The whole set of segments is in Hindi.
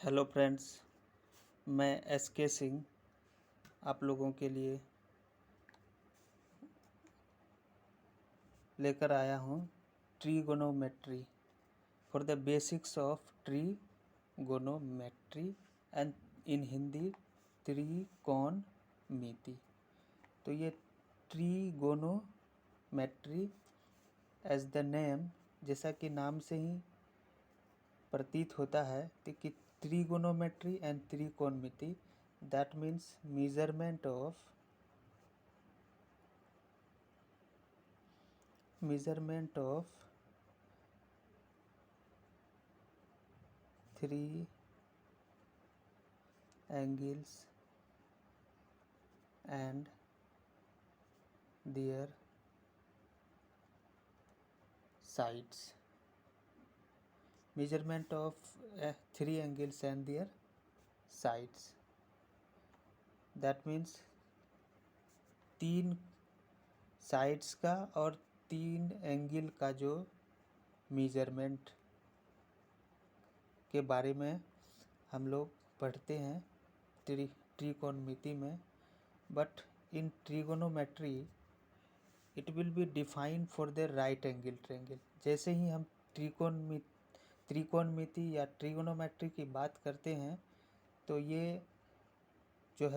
हेलो फ्रेंड्स, मैं एस के सिंह आप लोगों के लिए लेकर आया हूँ trigonometry for the basics of trigonometry and in Hindi त्रिकोणमिति। तो ये ट्रिगोनोमेट्री एज द नेम, जैसा कि नाम से ही प्रतीत होता है कि त्रिगोनोमेट्री and त्रिकोणमिति, that means measurement of three angles and their sides. Measurement of three angles and their sides, that means तीन साइड्स का और तीन एंगल का जो मेजरमेंट के बारे में हम लोग पढ़ते हैं त्रिकोणमिति में। But in trigonometry it will be defined for the right angle triangle. जैसे ही हम त्रिकोणमिति या ट्रिगोनोमेट्री की बात करते हैं तो ये जो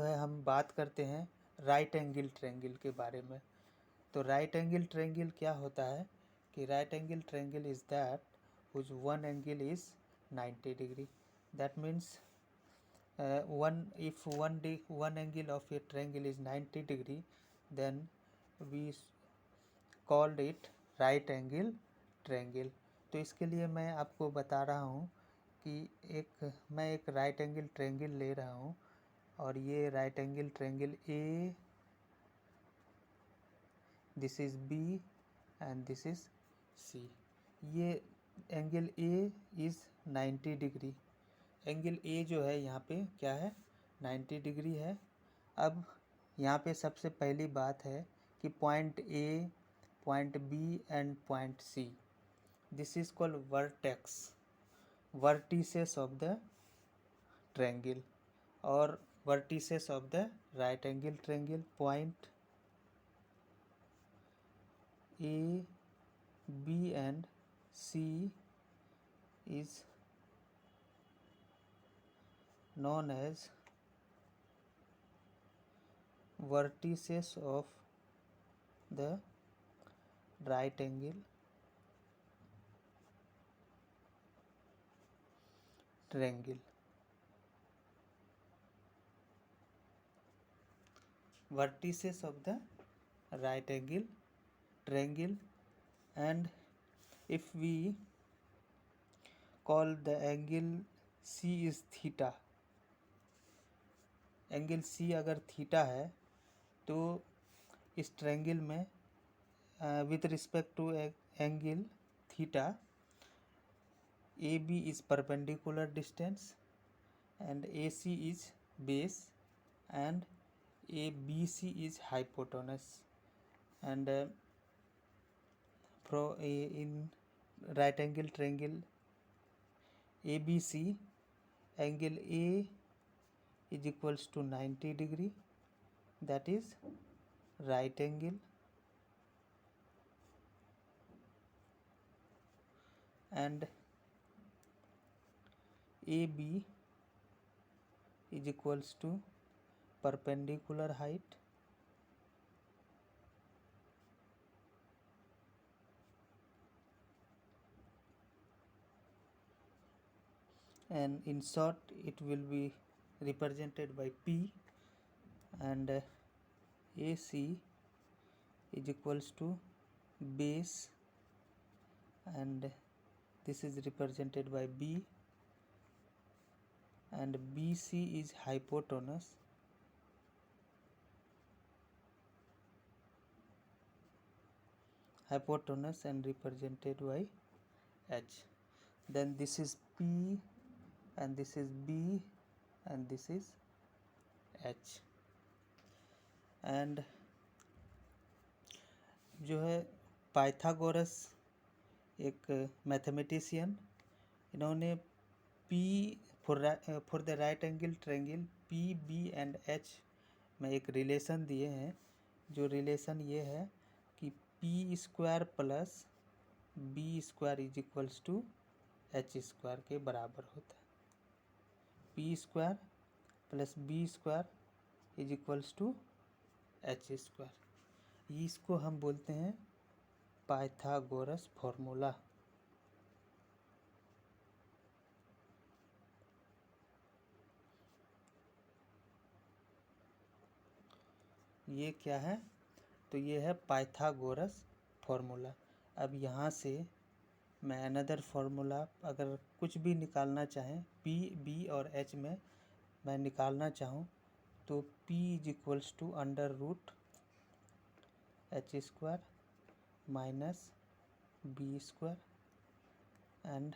है हम बात करते हैं राइट एंगल ट्रायंगल के बारे में। तो राइट एंगल ट्रायंगल क्या होता है कि right angle triangle is that which one angle is 90 degree. That means if one angle of a triangle is 90 degree, then we called it right angle triangle। तो इसके लिए मैं आपको बता रहा हूँ कि मैं एक राइट एंगल ट्रायंगल ले रहा हूँ और ये right angle triangle A, this is B and this is C. ये angle A is 90 degree. Angle A जो है यहाँ पे क्या है, 90 डिग्री है। अब यहाँ पे सबसे पहली बात है कि point A, point B and point C, this is called vertices of the triangle और vertices of the right angle triangle. Point A, B and C is known as vertices of the right angle triangle। Vertices of the right angle triangle, and if we call the angle C is theta, angle C अगर थीटा है तो इस ट्रायंगल में with respect to angle theta AB is perpendicular distance and AC is base and ABC is hypotenuse, and in right angle triangle ABC, angle A is equals to 90 degree, that is right angle, and AB is equals to perpendicular height, and in short it will be represented by P, and AC is equals to base, and this is represented by B, and BC is hypotenuse, and represented by H. Then this is P and this is B and this is H। and जो है पाइथागोरस एक मैथमेटिशियन, इन्होंने P for the right angle triangle P B and H में एक रिलेशन दिए हैं, जो रिलेशन ये है कि P square plus B square is equals to H square के बराबर होता है। P square plus B square is equals to H square, इसको हम बोलते हैं पाइथागोरस फॉर्मूला। ये क्या है? तो ये है पाइथागोरस फॉर्मूला। अब यहाँ से मैं अनदर फार्मूला, अगर कुछ भी निकालना चाहें पी बी और एच में मैं निकालना चाहूँ तो p is equals to under root H square minus B square and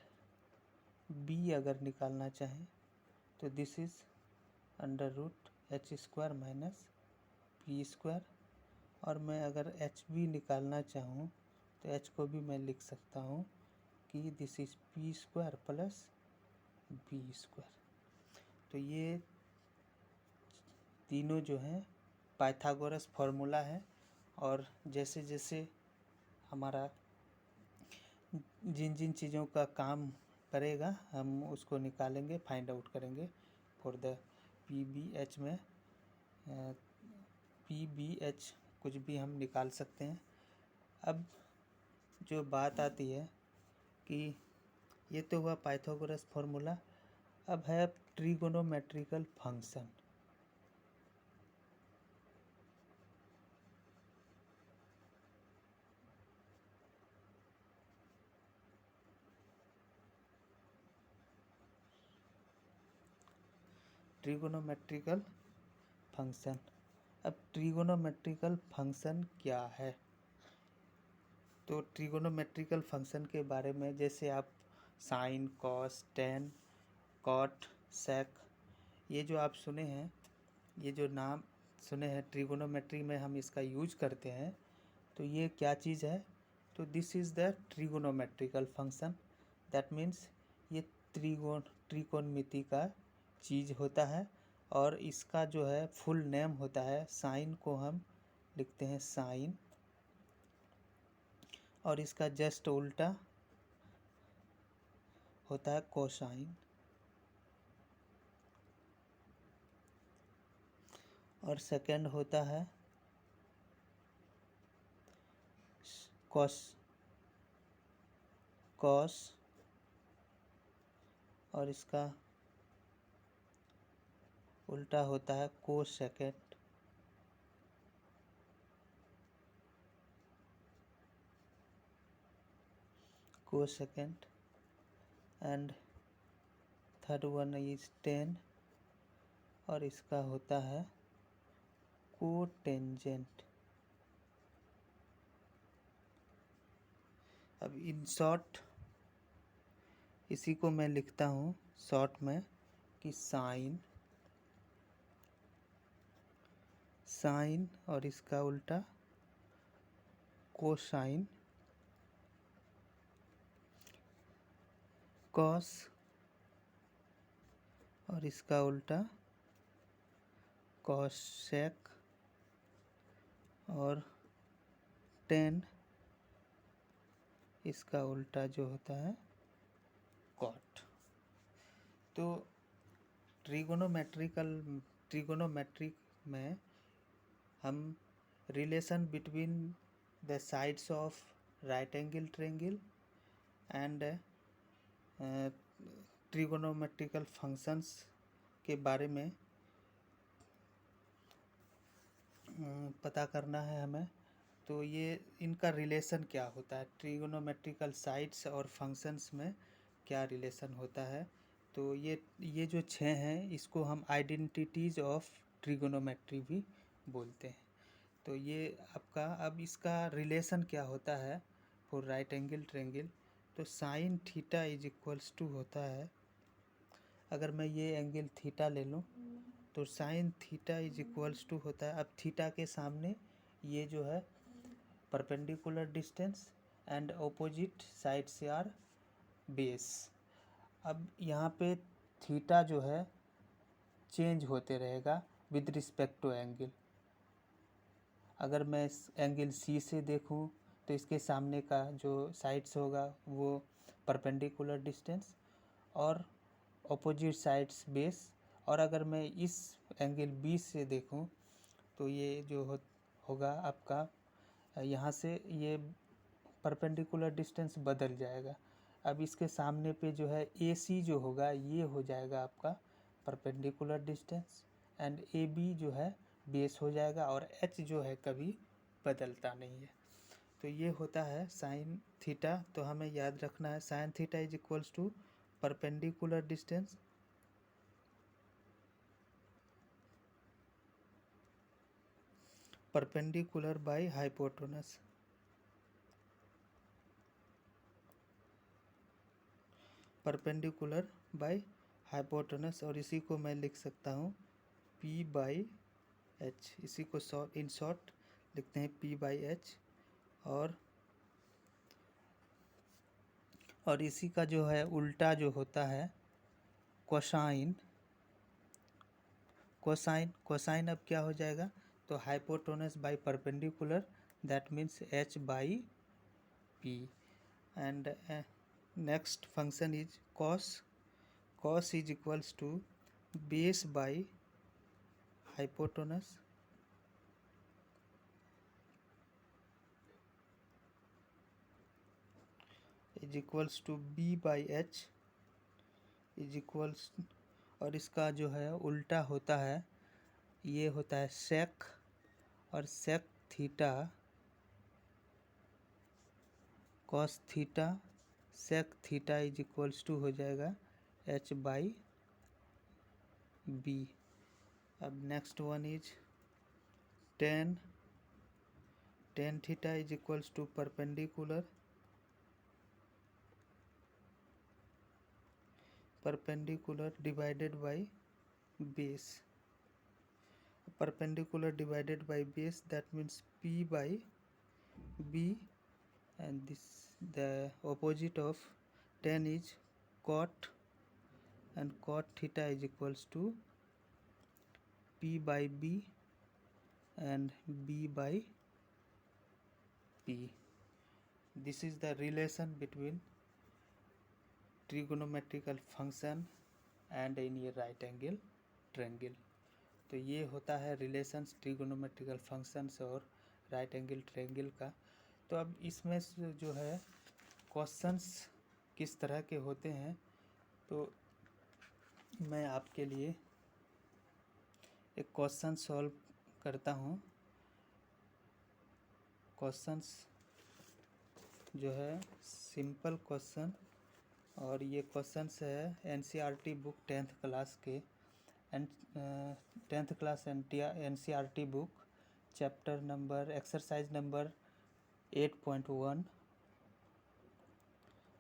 b अगर निकालना चाहें तो this is under root H square minus P square, और मैं अगर h भी निकालना चाहूँ तो h को भी मैं लिख सकता हूँ कि this is P square plus B square. तो ये तीनों जो हैं पाइथागोरस फार्मूला है, और जैसे जैसे हमारा जिन जिन चीज़ों का काम करेगा हम उसको निकालेंगे, फाइंड आउट करेंगे for the P B H में। पी बी एच कुछ भी हम निकाल सकते हैं। अब जो बात आती है कि ये तो हुआ पाइथागोरस फार्मूला, अब है ट्रिगोनोमेट्रिकल फंक्शन। ट्रिगोनोमेट्रिकल फंक्शन, अब ट्रिगोनोमेट्रिकल फंक्शन क्या है? तो ट्रिगोनोमेट्रिकल फंक्शन के बारे में जैसे आप साइन, कॉस, टेन, कॉट, सेक, ये जो आप सुने हैं, ये जो नाम सुने हैं ट्रिगोनोमेट्री में हम इसका यूज करते हैं, तो ये क्या चीज़ है? तो this is the trigonometrical function. That means ये त्रिकोणमिति का चीज़ होता है, और इसका जो है फुल नेम होता है, साइन को हम लिखते हैं साइन, और इसका जस्ट उल्टा होता है कोसाइन, और सेकंड होता है कॉस, और इसका उल्टा होता है cosecant. And third one is ten, और इसका होता है कोटेंजेंट। अब इन शॉर्ट इसी को मैं लिखता हूँ शॉर्ट में कि साइन और इसका उल्टा कोसाइन, कॉस और इसका उल्टा कॉसेक, और टेन इसका उल्टा जो होता है कॉट। तो ट्रिगोनोमेट्रिक में हम relation between the sides of right angle triangle and trigonometrical functions के बारे में पता करना है हमें। तो ये इनका रिलेशन क्या होता है, ट्रिगोनोमेट्रिकल साइड्स और फंक्शंस में क्या रिलेशन होता है? तो ये जो 6 हैं इसको हम आइडेंटिटीज ऑफ ट्रिगोनोमेट्री भी बोलते हैं। तो ये आपका, अब इसका रिलेशन क्या होता है फॉर राइट एंगल ट्रायंगल? तो sine theta is equals to होता है, अगर मैं ये एंगल थीटा ले लूँ तो sine theta is equals to होता है, अब थीटा के सामने ये जो है perpendicular distance and opposite sides are base. अब यहाँ पे थीटा जो है चेंज होते रहेगा विद रिस्पेक्ट टू एंगल। अगर मैं एंगल सी से देखूँ तो इसके सामने का जो साइड्स होगा वो परपेंडिकुलर डिस्टेंस और ऑपोजिट साइड्स बेस। और अगर मैं इस एंगल बी से देखूं तो ये जो होगा आपका यहाँ से ये परपेंडिकुलर डिस्टेंस बदल जाएगा। अब इसके सामने पे जो है ए सी जो होगा ये हो जाएगा आपका perpendicular distance and A B जो है बेस हो जाएगा और एच जो है कभी बदलता नहीं है। तो ये होता है साइन थीटा। तो हमें याद रखना है sine theta is equals to perpendicular distance perpendicular by hypotenuse. Perpendicular by hypotenuse और इसी को मैं लिख सकता हूँ P बाई एच। इसी को इन शॉर्ट लिखते हैं P बाई एच। और इसी का जो है उल्टा जो होता है कोसाइन। कोसाइन अब क्या हो जाएगा तो hypotenuse by perpendicular that means h by p। And next function is cos is equals to base by hypotenuse is equals to b by H is equals. और इसका जो है उल्टा होता है ये होता है सेक और sec theta cos theta sec theta is equals to हो जाएगा h बाई बी। अब next one is tan theta is equals to perpendicular divided by base. perpendicular divided by base that means p by b and this the opposite of tan is cot and cot theta is equals to p by b and b by p. This is the relation between trigonometrical function and in a right angle triangle. तो ये होता है रिलेशंस ट्रिगोनोमेट्रिकल फंक्शंस और राइट एंगल ट्रायंगल का। तो अब इसमें जो है क्वेश्चंस किस तरह के होते हैं तो मैं आपके लिए एक क्वेश्चन सॉल्व करता हूँ। क्वेश्चंस जो है सिंपल क्वेश्चन और ये क्वेश्चंस है एनसीईआरटी बुक 10th क्लास के and 10th class NCERT book chapter number exercise number 8.1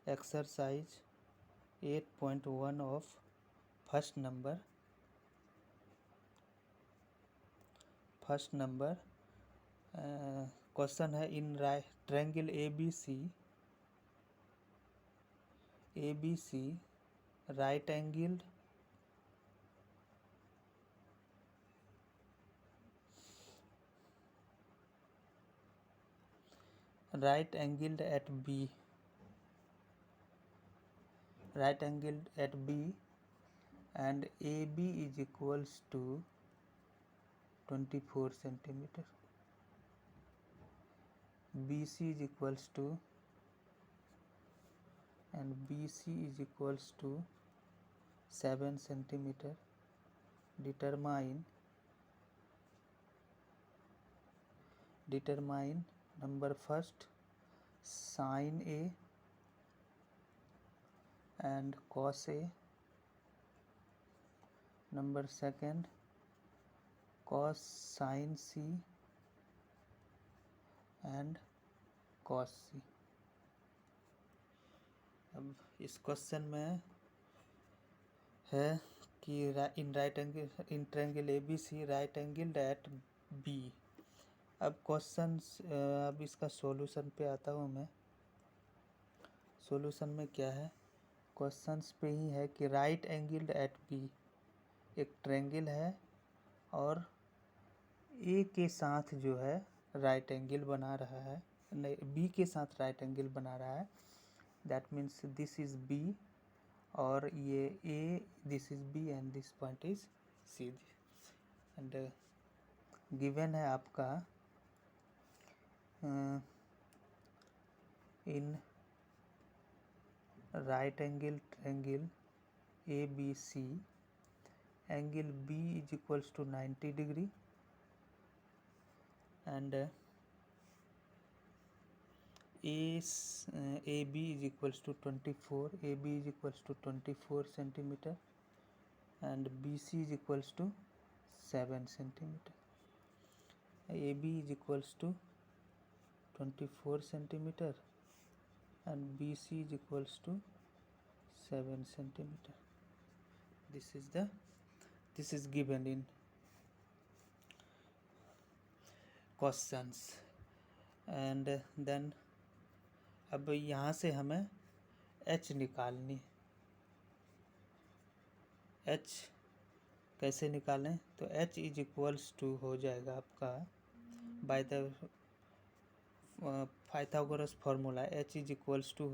exercise 8.1 of first number question है in triangle ABC right angled right angled at B and AB is equals to 24 centimeter, BC is equals to and BC is equals to 7 centimeter. Determine number first sin A and cos A, number second cos sin C and cos C। अब इस क्वेश्चन में है कि इन triangle ABC right angled at B। अब क्वेश्चन अब इसका सॉल्यूशन पे आता हूँ मैं। सॉल्यूशन में क्या है, क्वेश्चंस पे ही है कि राइट एंगल्ड एट बी, एक ट्रायंगल है और ए के साथ जो है राइट एंगल बना रहा है, नहीं बी के साथ राइट एंगल बना रहा है, that means this is B और ये A, this is B and this point is C. And given है आपका in right angle triangle A B C, angle B is equals to 90 degree and AB is equals to 24, AB is equals to 24 centimeter and BC is equals to 7 centimeter. AB is equals to 24 centimeter and BC is equals to 7 centimeter. This is given in questions. And then अब यहाँ से हमें h निकालनी, h कैसे निकालें, तो h इज इक्वल्स टू हो जाएगा आपका by the Pythagoras formula, h is equals to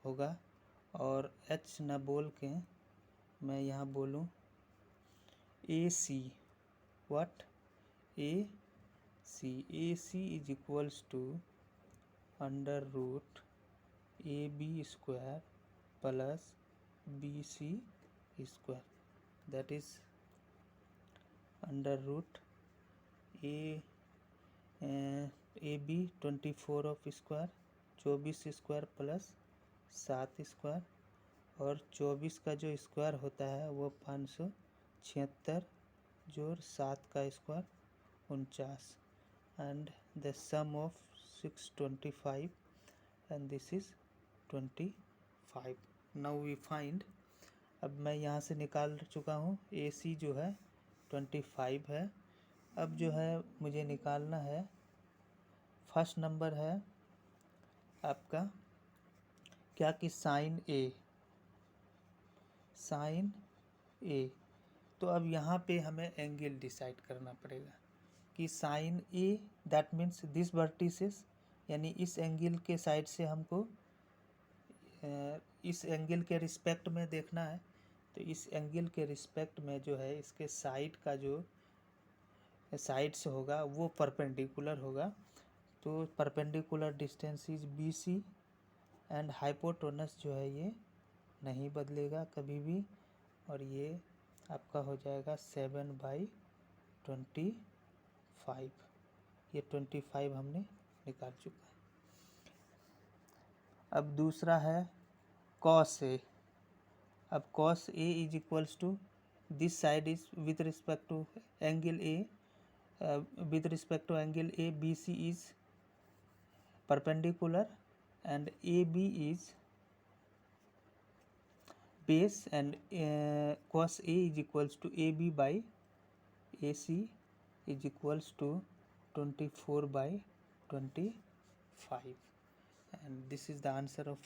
होगा और h ना बोल के मैं यहाँ बोलूँ A C, what, A C is equals to under root A B square plus B C square, that is under root A B 24 of square, 24 square plus 7 square, और 24 का जो स्क्वायर होता है वो 576 जोड़ 7 का square 49, and the sum of 625 and this is 25. now we find, अब मैं यहाँ से निकाल चुका हूँ, AC जो है 25 है। अब जो है मुझे निकालना है, फर्स्ट नंबर है आपका क्या कि साइन ए, तो अब यहाँ पे हमें एंगल डिसाइड करना पड़ेगा कि sine A that means this vertices, यानी इस एंगल के साइड से हमको इस एंगल के रिस्पेक्ट में देखना है, तो इस एंगल के रिस्पेक्ट में जो है इसके साइड का जो साइड्स होगा वो परपेंडिकुलर होगा, तो perpendicular distance is B C and hypotenuse जो है ये नहीं बदलेगा कभी भी, और ये आपका हो जाएगा 7/25, ये 25 हमने निकाल चुका है। अब दूसरा है कॉस ए, अब cos A is equals to this side is with respect to angle A, with respect to angle ABC is perpendicular and AB is base, and cos A is equals to AB by AC is equals to 24/25, and this is the answer of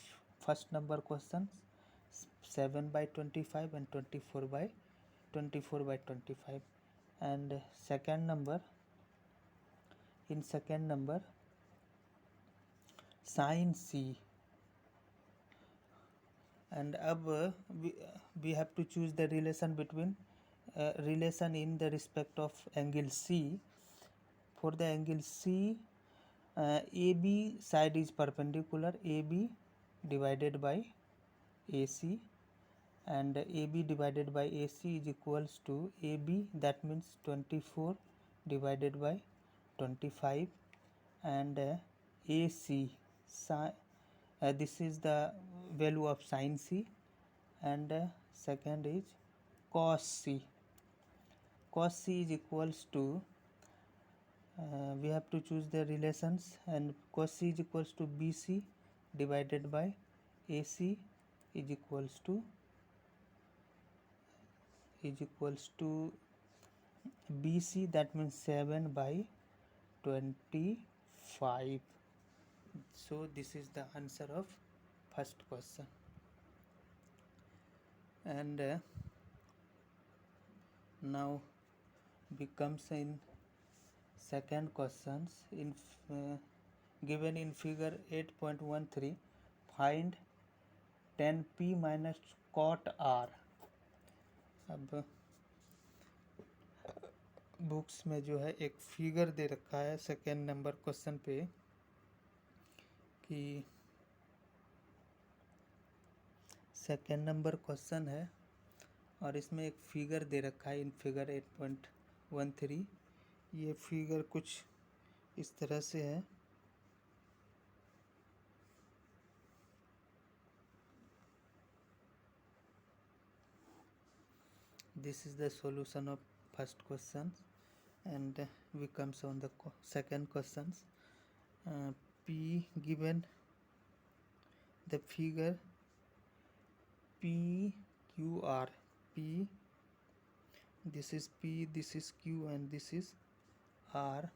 first number question, 7/25 and 24/25. and second number, in second number sin C, and अब we have to choose the relation between relation in the respect of angle C. For the angle C, AB side is perpendicular, AB divided by AC, and AB divided by AC is equals to AB, that means 24 divided by 25, and AC, this is the value of sin C, and second is cos C. Cos C is equals to we have to choose the relations, and cos C is equals to BC divided by AC is equals to BC, that means 7/25. So this is the answer of first question. And now becomes in second questions. Given in figure 8.13, find 10p minus cot r. अब बुक्स में जो है एक फिगर दे रखा है सेकेंड नंबर क्वेश्चन पे कि सेकेंड नंबर क्वेश्चन है और इसमें एक फिगर दे रखा है इन फिगर 8.13. ये फिगर कुछ इस तरह से है. This is the solution of first question, and we comes on the second questions. P given the figure P Q R. P, this is P, this is Q, and this is R,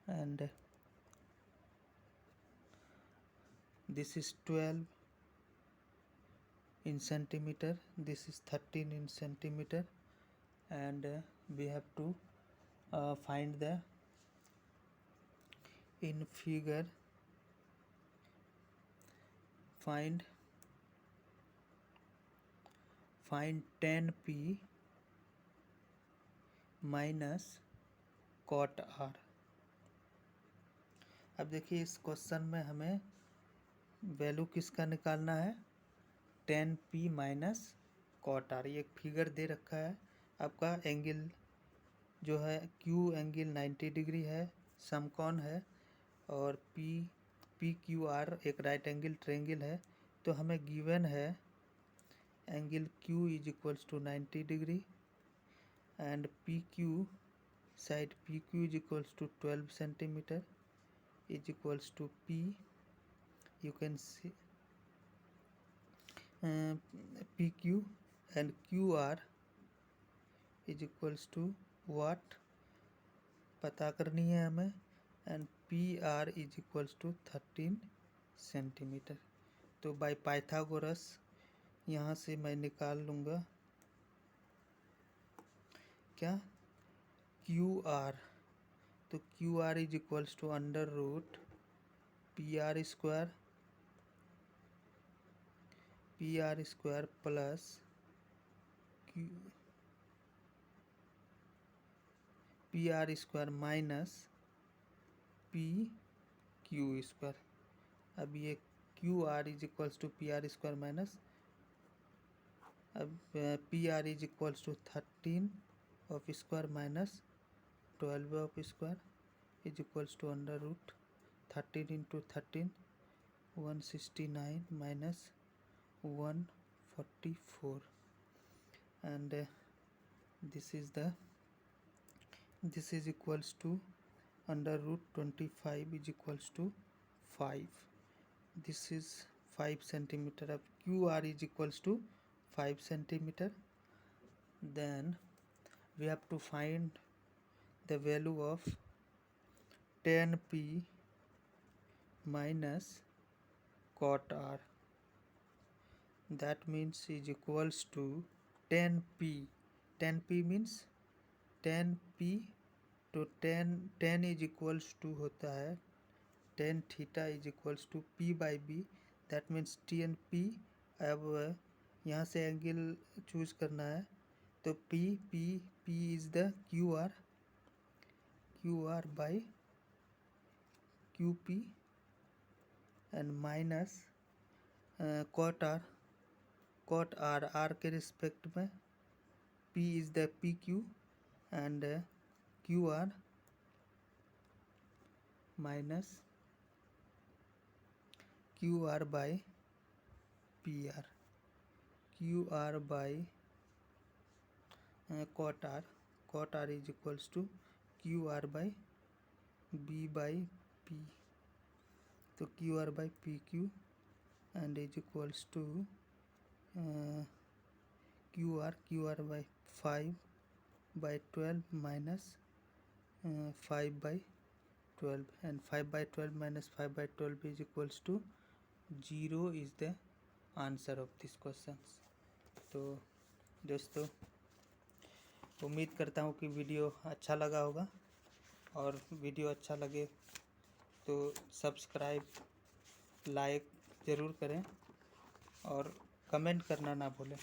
and this is 12 in centimeter, this is 13 in centimeter, and we have to find the in figure find 10p minus cot r. अब देखिए इस क्वेश्चन में हमें वैल्यू किसका निकालना है 10p माइनस कॉट आर. ये एक फिगर दे रखा है आपका. एंगल जो है Q एंगल 90 डिग्री है, समकोण है, और पी क्यू आर एक राइट एंगल ट्रायंगल है. तो हमें गिवन है angle Q is equals to 90 degree and P Q side P Q is equals to 12 centimetre is equals to P. You can see PQ and QR is equals to what पता करनी है हमें, and PR is equals to 13 centimetre. तो बाय पाइथागोरस यहाँ से मैं निकाल लूँगा क्या QR. तो QR is equals to under root PR square plus PR square minus PQ square. अब ये QR is equals to PR square minus, अब PR is equals to 13 of square minus 12 of square is equals to under root 13 into 13 169 minus 144, and this is equals to under root 25 is equals to 5. This is 5 centimeter. Of QR is equals to 5 centimeter. Then we have to find the value of 10p minus cot r. That means is equals to 10p. 10p means 10p तो 10 इज इक्वल्स टू होता है 10 theta is equals to p by B. That means 10p. अब यहाँ से एंगल चूज करना है तो p is the Q R by QP and minus cot R के रिस्पेक्ट में P is the PQ and QR minus QR by PR. QR by cot R is equals to QR by B by P. तो QR by PQ and is equals to QR by 5 by 12 minus 5 by 12 and 5 by 12 minus 5 by 12 is equals to 0 is the answer of this question. तो दोस्तों, उम्मीद करता हूँ कि वीडियो अच्छा लगा होगा, और वीडियो अच्छा लगे तो सब्सक्राइब लाइक ज़रूर करें और कमेंट करना ना भूलें।